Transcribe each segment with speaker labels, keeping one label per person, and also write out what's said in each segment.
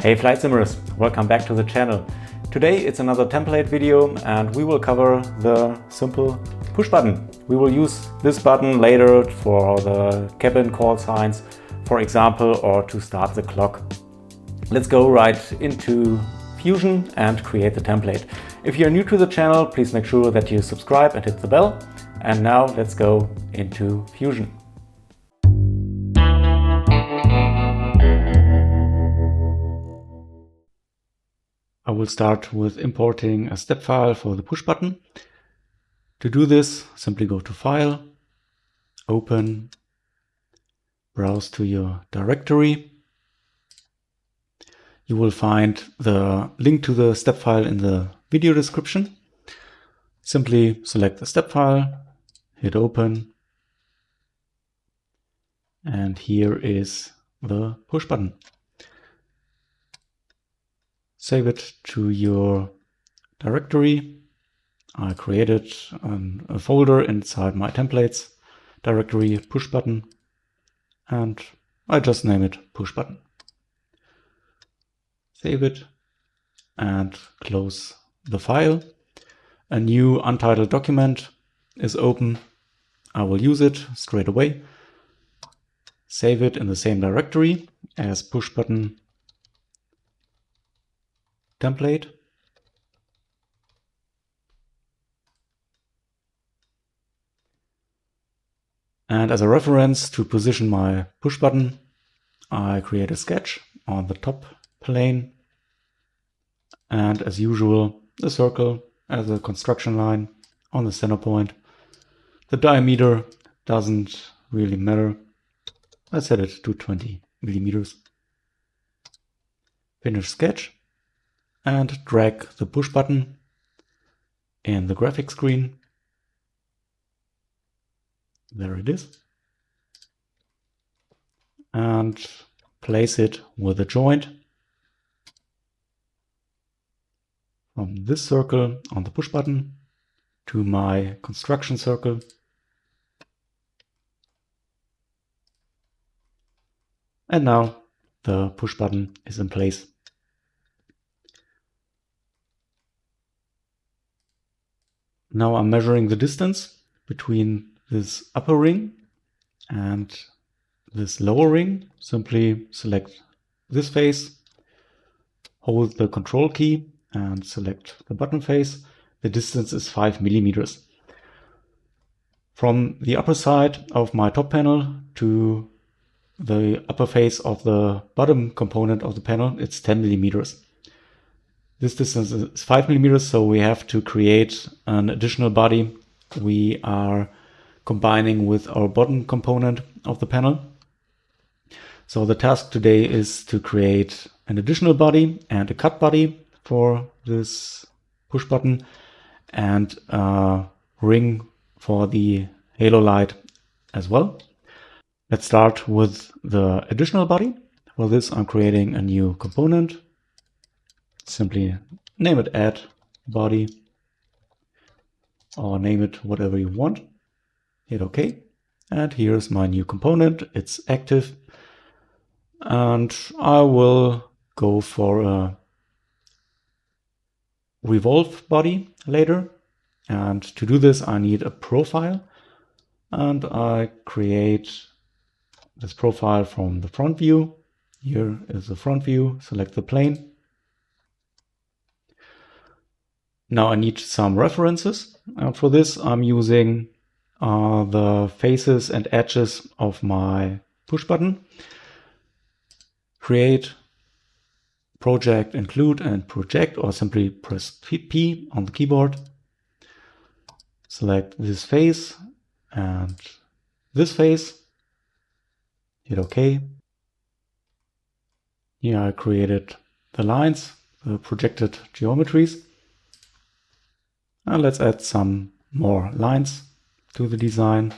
Speaker 1: Hey Flight Simmers, welcome back to the channel. Today it's another template video and we will cover the simple push button. We will use this button later for the cabin call signs, for example, or to start the clock. Let's go right into Fusion and create the template. If you're new to the channel, please make sure that you subscribe and hit the bell. And now let's go into Fusion. I will start with importing a step file for the push button. To do this, simply go to File, Open, browse to your directory. You will find the link to the step file in the video description. Simply select the step file, hit Open, and here is the push button. Save it to your directory. I created a folder inside my templates directory, push button, and I just name it push button. Save it and close the file. A new untitled document is open. I will use it straight away. Save it in the same directory as push button template. And as a reference to position my push button, I create a sketch on the top plane. And as usual, a circle as a construction line on the center point. The diameter doesn't really matter. I set it to 20 millimeters. Finish sketch and drag the push button in the graphic screen. There it is. And place it with a joint from this circle on the push button to my construction circle. And now the push button is in place. Now I'm measuring the distance between this upper ring and this lower ring. Simply select this face, hold the control key and select the button face. The distance is 5 millimeters. From the upper side of my top panel to the upper face of the bottom component of the panel, it's 10 millimeters. This distance is 5 millimeters, so we have to create an additional body. We are combining with our bottom component of the panel. So the task today is to create an additional body and a cut body for this push button and a ring for the halo light as well. Let's start with the additional body. For this, I'm creating a new component. Simply name it add body or name it whatever you want. Hit OK. And here's my new component. It's active. And I will go for a revolve body later. And to do this, I need a profile. And I create this profile from the front view. Here is the front view. Select the plane. Now I need some references. For this, I'm using the faces and edges of my push button. Create, project, include, and project, or simply press P on the keyboard. Select this face and this face. Hit OK. Here I created the lines, the projected geometries. And let's add some more lines to the design.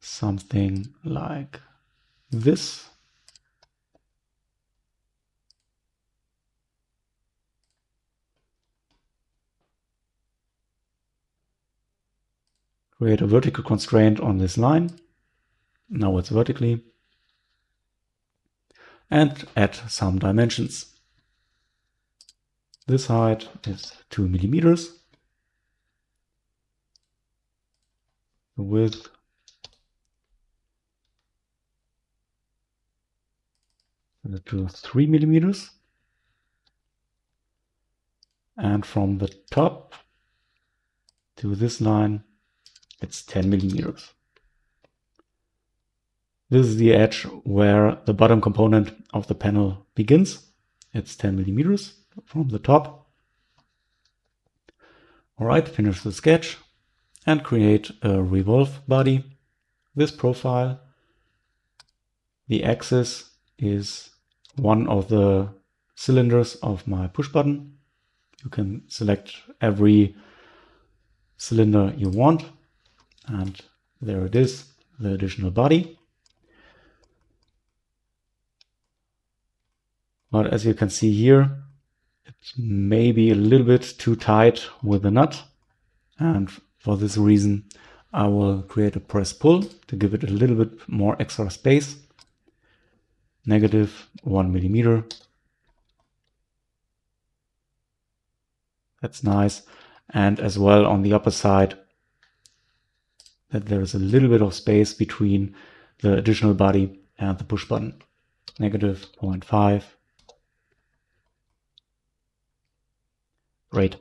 Speaker 1: Something like this. Create a vertical constraint on this line. Now it's vertically. and add some dimensions. This height is 2 millimeters. The width to 3 millimeters. And from the top to this line, it's 10 millimeters. This is the edge where the bottom component of the panel begins. It's 10 millimeters from the top. All right, finish the sketch and create a revolve body. This profile, the axis is one of the cylinders of my push button. You can select every cylinder you want, and there it is, the additional body. But as you can see here, it may be a little bit too tight with the nut, and for this reason I will create a press pull to give it a little bit more extra space. -1 millimeter. That's nice. And as well on the upper side, that there is a little bit of space between the additional body and the push button. -0.5. Great.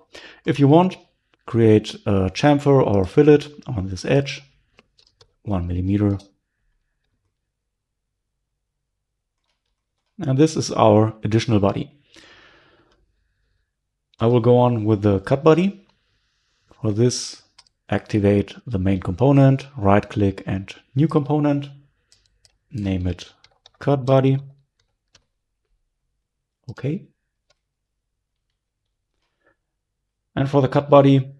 Speaker 1: If you want, create a chamfer or fillet on this edge, 1 millimeter. And this is our additional body. I will go on with the cut body. For this, activate the main component, right click and new component. Name it cut body. Okay. And for the cut body,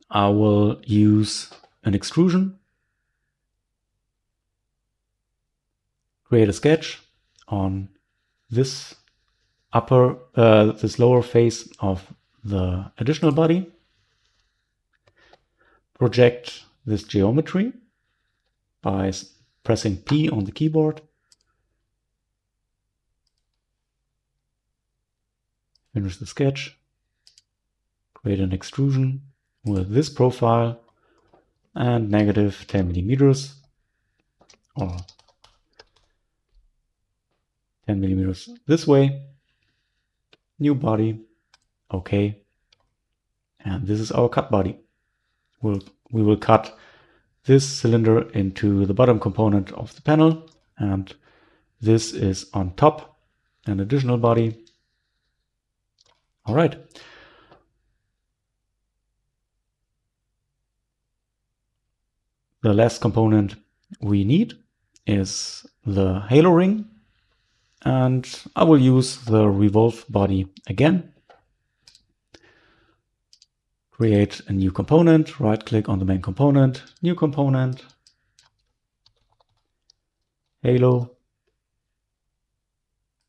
Speaker 1: I will use an extrusion. Create a sketch on this this lower face of the additional body. Project this geometry by pressing P on the keyboard. Finish the sketch. Create an extrusion with this profile and -10 millimeters or 10 millimeters this way. New body. Okay. And this is our cut body. We will cut this cylinder into the bottom component of the panel, and this is on top, an additional body. All right. The last component we need is the halo ring, and I will use the revolve body again. Create a new component, right click on the main component, new component, halo,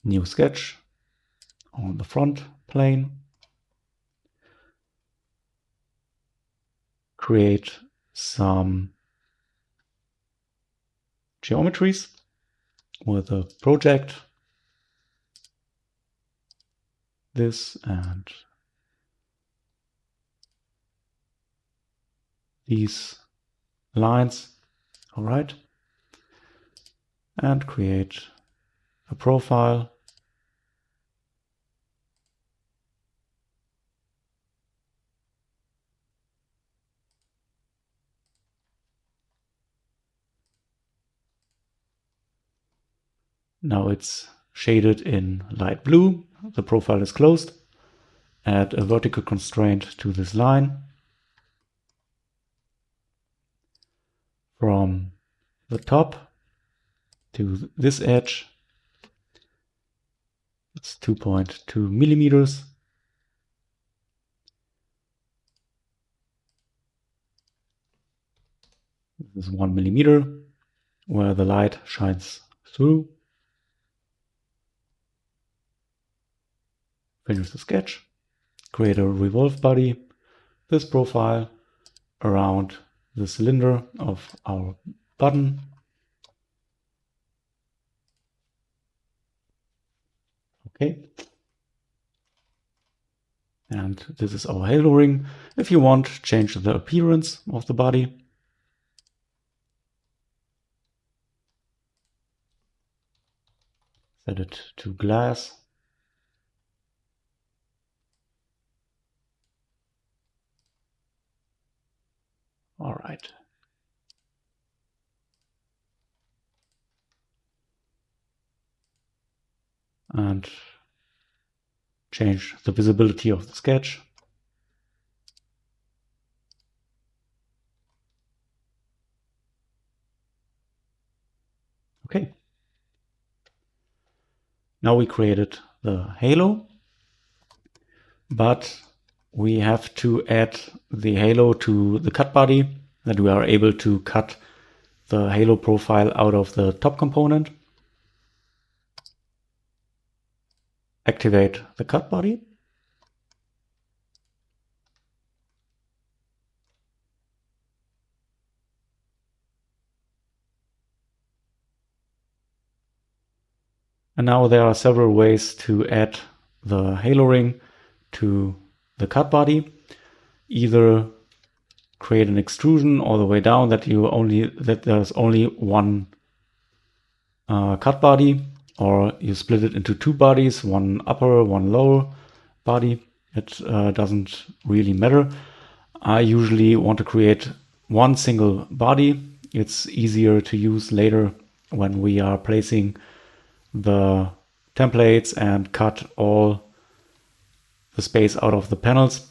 Speaker 1: new sketch on the front plane, create some geometries with a project, this and these lines. All right. And create a profile. Now it's shaded in light blue. The profile is closed. Add a vertical constraint to this line. From the top to this edge, it's 2.2 millimeters. This is 1 millimeter where the light shines through. Finish the sketch. Create a revolve body. This profile around the cylinder of our button. Okay. And this is our halo ring. If you want, change the appearance of the body. Set it to glass. All right. And change the visibility of the sketch. Okay. Now we created the halo, but we have to add the halo to the cut body, that we are able to cut the halo profile out of the top component. Activate the cut body. And now there are several ways to add the halo ring to the cut body. Either create an extrusion all the way down that there's only one cut body, or you split it into two bodies, one upper, one lower body. It doesn't really matter. I usually want to create one single body. It's easier to use later when we are placing the templates and cut all the space out of the panels.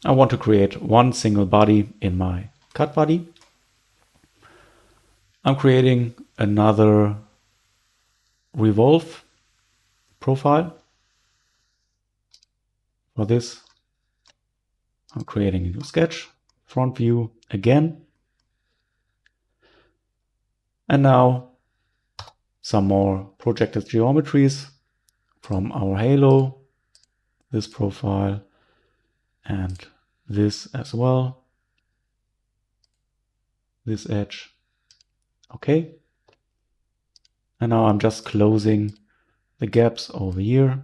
Speaker 1: I want to create one single body in my cut body. I'm creating another revolve profile. For this, I'm creating a new sketch, front view again. And now some more projected geometries from our halo, this profile, and this as well, this edge. Okay. And now I'm just closing the gaps over here.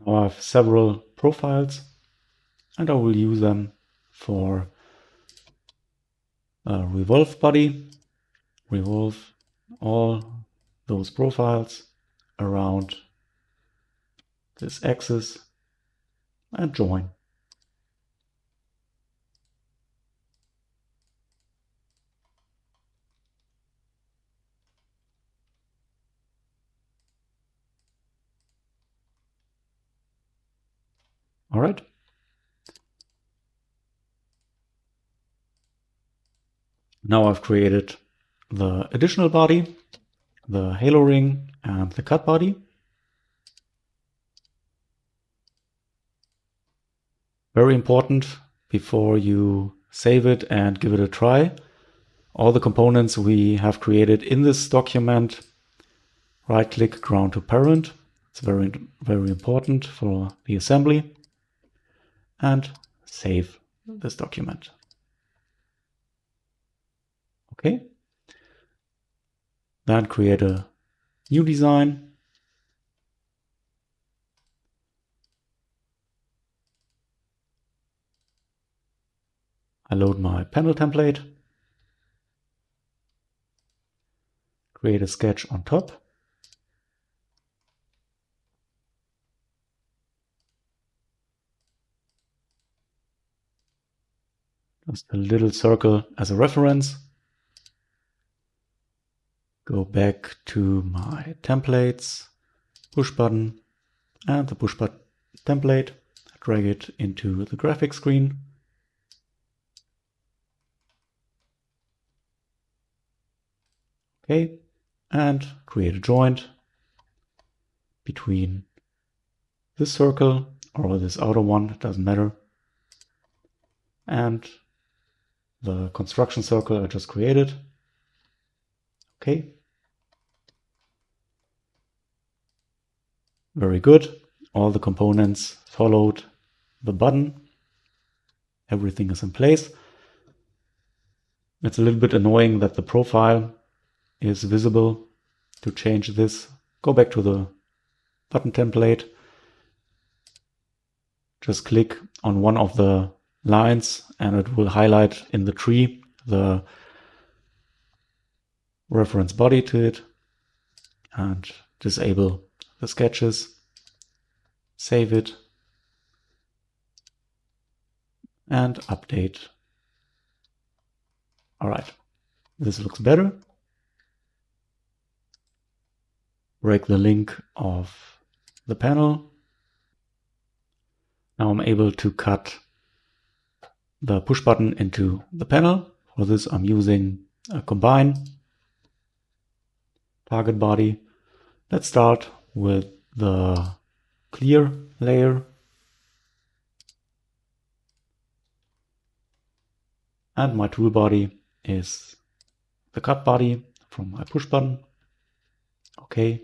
Speaker 1: Now I have several profiles, and I will use them for a revolve body. Revolve all those profiles around this axis and join. All right. Now I've created the additional body, the halo ring, and the cut body. Very important before you save it and give it a try. All the components we have created in this document, right-click ground to parent. It's very, very important for the assembly. And save this document. Okay. Then create a new design. I load my panel template. Create a sketch on top. Just a little circle as a reference. Go back to my templates, push button, and the push button template. Drag it into the graphic screen. Okay, and create a joint. between this circle or this outer one, it doesn't matter, and the construction circle I just created. Okay. Very good. All the components followed the button. Everything is in place. It's a little bit annoying that the profile is visible. To change this, go back to the button template. Just click on one of the lines and it will highlight in the tree the reference body to it, and disable the sketches, save it, and update. All right, this looks better. Break the link of the panel. Now I'm able to cut the push button into the panel. For this, I'm using a combine target body. Let's start with the clear layer. And my tool body is the cut body from my push button. Okay.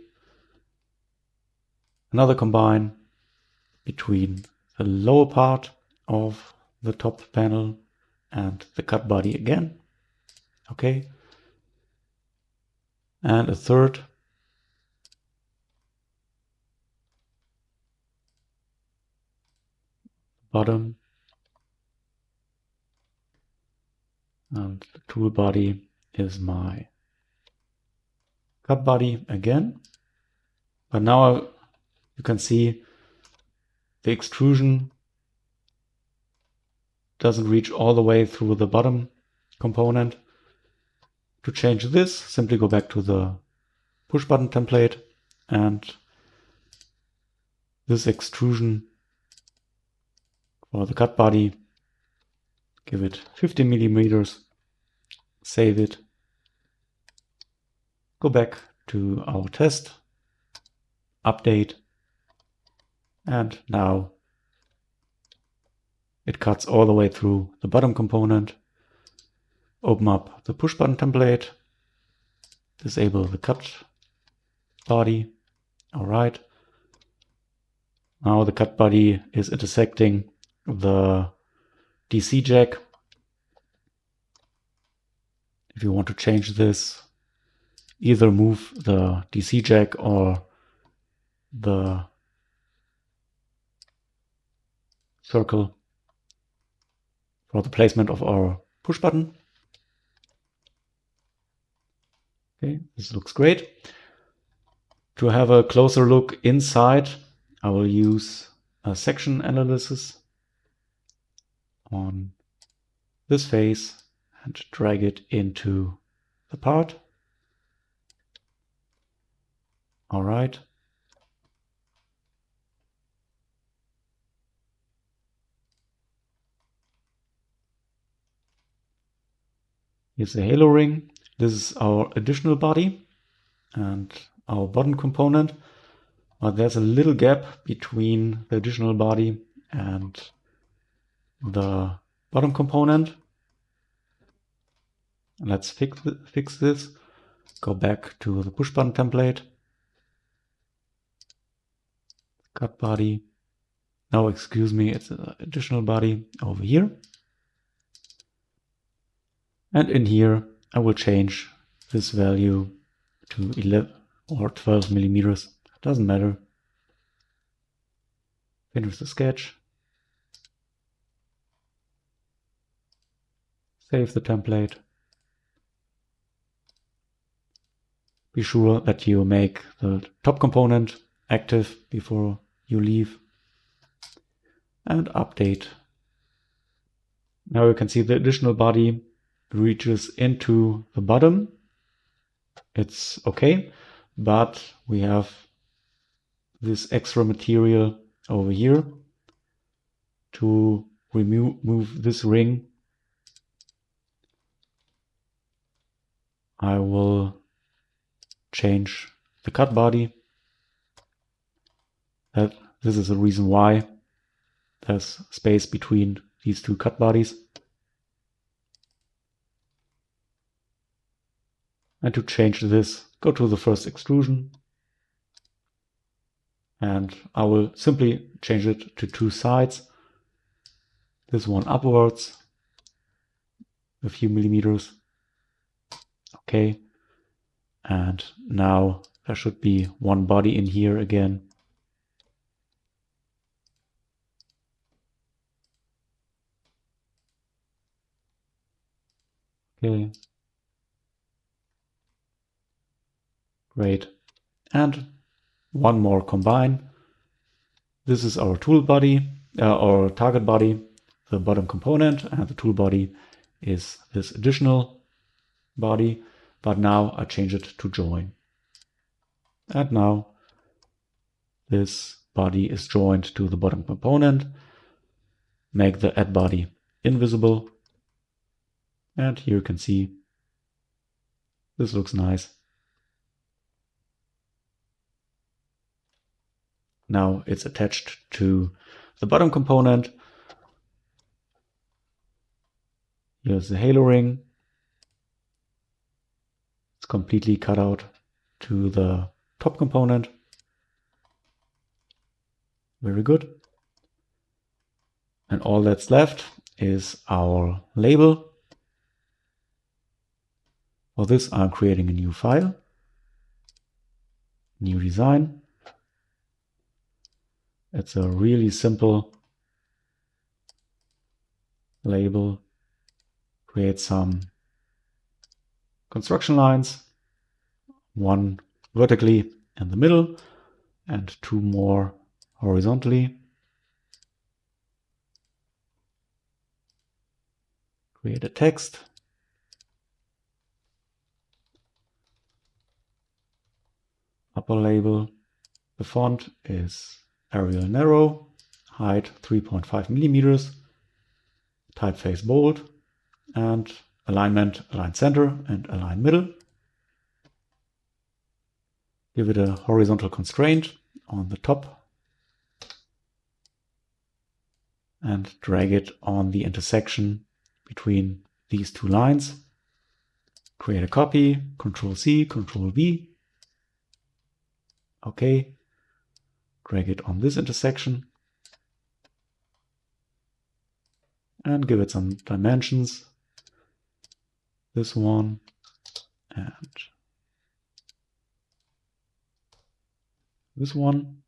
Speaker 1: Another combine between the lower part of the top panel and the cut body again. Okay. And a third bottom, and the tool body is my cut body again. But now you can see the extrusion doesn't reach all the way through the bottom component. To change this, simply go back to the push button template, and this extrusion for the cut body, give it 50 millimeters, save it, go back to our test, update, and now it cuts all the way through the bottom component. Open up the push button template, disable the cut body. All right. Now the cut body is intersecting the DC jack. If you want to change this, either move the DC jack or the circle for the placement of our push button. Okay, this looks great. To have a closer look inside, I will use a section analysis on this face and drag it into the part. All right. Here's the halo ring. This is our additional body and our bottom component. But there's a little gap between the additional body and the bottom component. Let's fix this. Go back to the push button template. Cut body. No, excuse me, it's an additional body over here. And in here, I will change this value to 11 or 12 millimeters. Doesn't matter. Finish the sketch. Save the template. Be sure that you make the top component active before you leave. And update. Now you can see the additional body reaches into the bottom. It's okay, but we have this extra material over here. To remove this ring, I will change the cut body This is the reason why there's space between these two cut bodies. And to change this, go to the first extrusion. And I will simply change it to two sides. This one upwards, a few millimeters. Okay. And now there should be one body in here again. Okay. Great. And one more combine. This is our tool body, our target body, the bottom component, and the tool body is this additional body. But now I change it to join. And now this body is joined to the bottom component. Make the add body invisible. And here you can see this looks nice. Now it's attached to the bottom component. Here's the halo ring. It's completely cut out to the top component. Very good. And all that's left is our label. For this, I'm creating a new file, new design. It's a really simple label. Create some construction lines, one vertically in the middle and two more horizontally. Create a text. Upper label. The font is Arial narrow, height 3.5 millimeters, typeface bold, and alignment align center and align middle. Give it a horizontal constraint on the top and drag it on the intersection between these two lines. Create a copy, Control C, Control V. Okay. Drag it on this intersection and give it some dimensions. This one and this one.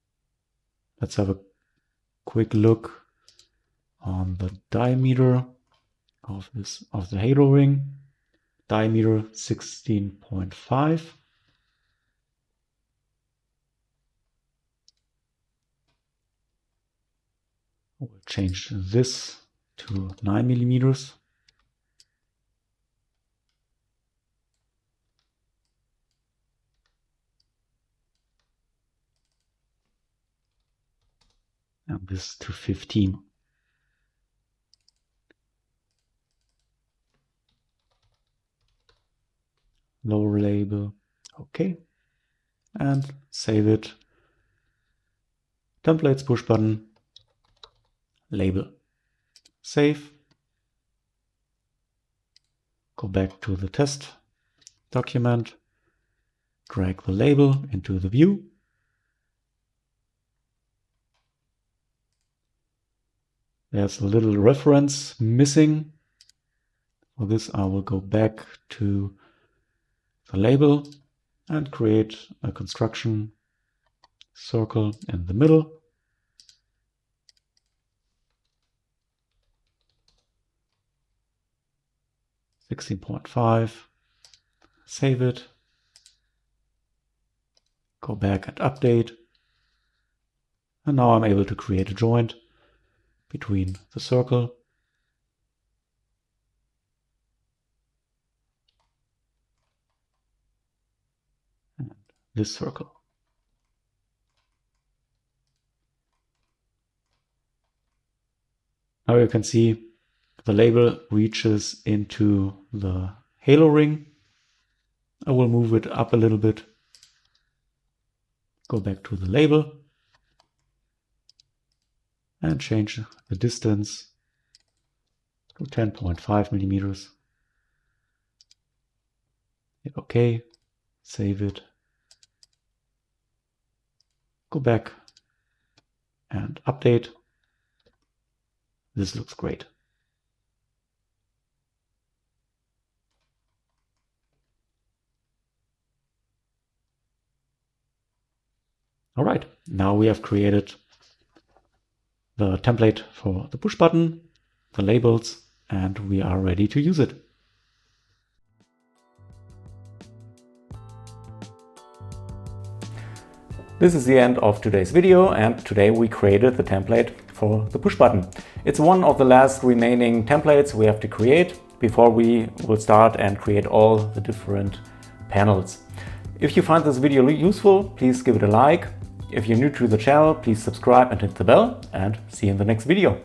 Speaker 1: Let's have a quick look on the diameter of the halo ring. Diameter 16.5. We'll change this to 9 millimeters. And this to 15. Lower label. Okay. And save it. Templates push button. Label. Save. Go back to the test document. Drag the label into the view. There's a little reference missing. For this, I will go back to the label and create a construction circle in the middle. (16.5). Save it. Go back and update. And now I'm able to create a joint between the circle and this circle. Now you can see the label reaches into the halo ring. I will move it up a little bit. Go back to the label. and change the distance to 10.5 millimeters. Hit OK, save it, go back and update. This looks great. All right, now we have created the template for the push button, the labels, and we are ready to use it. This is the end of today's video, and today we created the template for the push button. It's one of the last remaining templates we have to create before we will start and create all the different panels. If you find this video useful, please give it a like. If you're new to the channel, please subscribe and hit the bell, and see you in the next video.